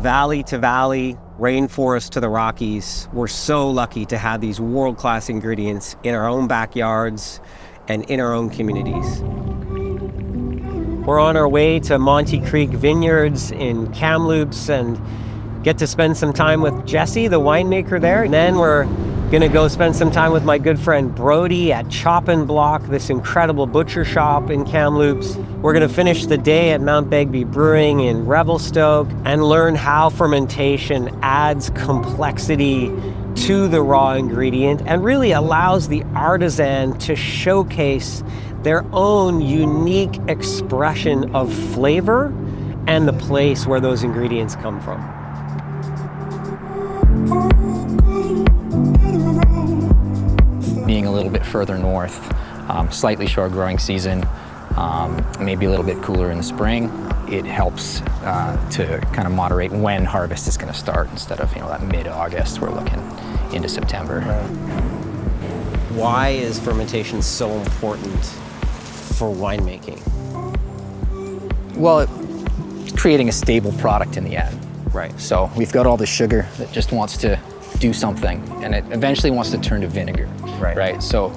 valley to valley, rainforest to the Rockies, we're so lucky to have these world-class ingredients in our own backyards and in our own communities. We're on our way to Monte Creek Vineyards in Kamloops and get to spend some time with Jesse, the winemaker there. And then we're gonna go spend some time with my good friend Brody at Chop and Block, this incredible butcher shop in Kamloops. We're gonna finish the day at Mount Begbie Brewing in Revelstoke and learn how fermentation adds complexity to the raw ingredient and really allows the artisan to showcase their own unique expression of flavor and the place where those ingredients come from. Being a little bit further north, slightly short growing season, maybe a little bit cooler in the spring, it helps to kind of moderate when harvest is going to start instead of, that mid-August, we're looking into September. Why is fermentation so important for winemaking? Well, it's creating a stable product in the end. Right. So we've got all the sugar that just wants to do something, and it eventually wants to turn to vinegar. Right. So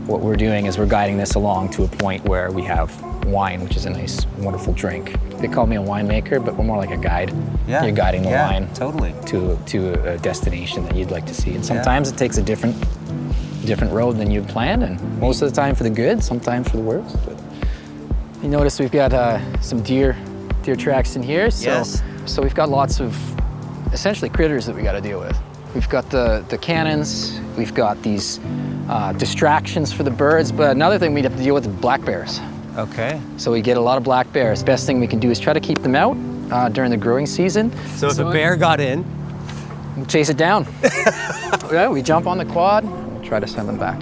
what we're doing is we're guiding this along to a point where we have wine, which is a nice, wonderful drink. They call me a winemaker, but we're more like a guide. Yeah. You're guiding the wine totally to a destination that you'd like to see. And sometimes it takes a different road than you'd planned, and most of the time for the good, sometimes for the worse. But you notice we've got some deer tracks in here. So we've got lots of essentially critters that we got to deal with. We've got the cannons, we've got these distractions for the birds, but another thing we have to deal with is black bears. Okay. So we get a lot of black bears. Best thing we can do is try to keep them out during the growing season. So if a bear got in, we'll chase it down. Yeah, we jump on the quad, and we'll try to send them back.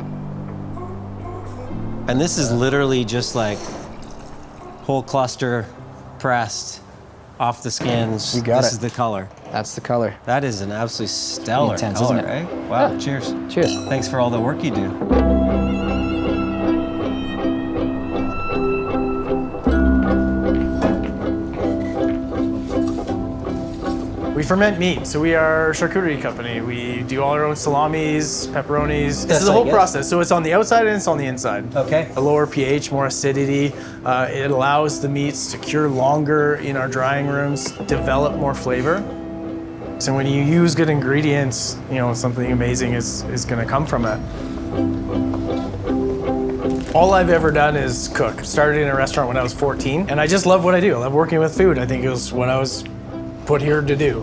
and this is literally just like whole cluster pressed off the skins. You got This it. is the color. That's the color. That is an absolutely stellar Intense, color, isn't it? right? Wow, Yeah. cheers. Cheers. Thanks for all the work you do. We ferment meat, so we are a charcuterie company. We do all our own salamis, pepperonis. This is the whole process. So it's on the outside and it's on the inside. Okay. A lower pH, more acidity. It allows the meats to cure longer in our drying rooms, develop more flavor. So when you use good ingredients, something amazing is gonna come from it. All I've ever done is cook. Started in a restaurant when I was 14, and I just love what I do. I love working with food. I think it was what I was put here to do.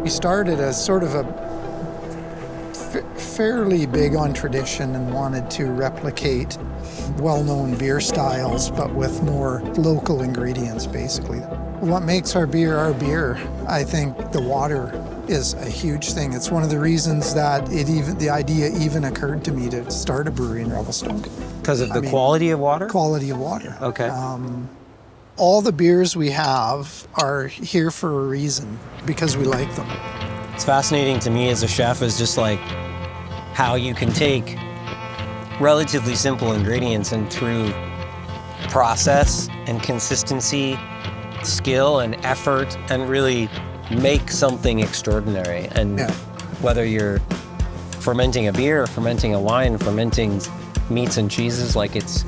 We started as sort of a fairly big on tradition and wanted to replicate well-known beer styles, but with more local ingredients, basically. What makes our beer, I think the water is a huge thing. It's one of the reasons that the idea even occurred to me to start a brewery in Revelstoke. Because of the quality of water? Quality of water. Okay. All the beers we have are here for a reason, because we like them. It's fascinating to me as a chef is just like how you can take relatively simple ingredients and through process and consistency, skill and effort, and really make something extraordinary. And whether you're fermenting a beer or fermenting a wine, fermenting meats and cheeses, like it's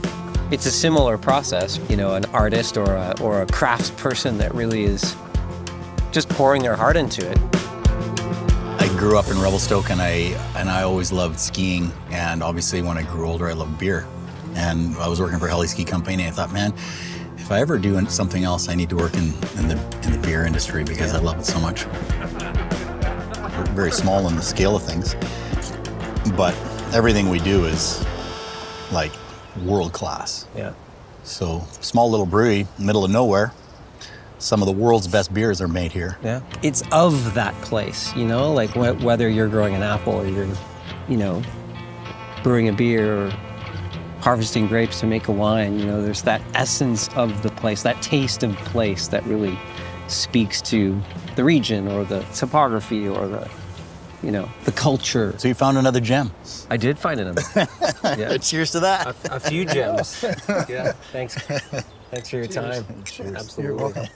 a similar process. An artist or a crafts person that really is just pouring their heart into it. I grew up in Revelstoke, and I always loved skiing, and obviously when I grew older I loved beer. And I was working for Heli Ski Company, and I thought, man, if I ever do something else, I need to work in the beer industry because I love it so much. We're very small in the scale of things, but everything we do is like world class. Yeah. So small little brewery, middle of nowhere. Some of the world's best beers are made here. Yeah. It's of that place, like whether you're growing an apple or you're, brewing a beer or harvesting grapes to make a wine, there's that essence of the place, that taste of place that really speaks to the region or the topography or the culture. So you found another gem. I did find another. Yeah. Cheers to that. A few gems. Yeah. Thanks for your time. Cheers. Absolutely. You're welcome.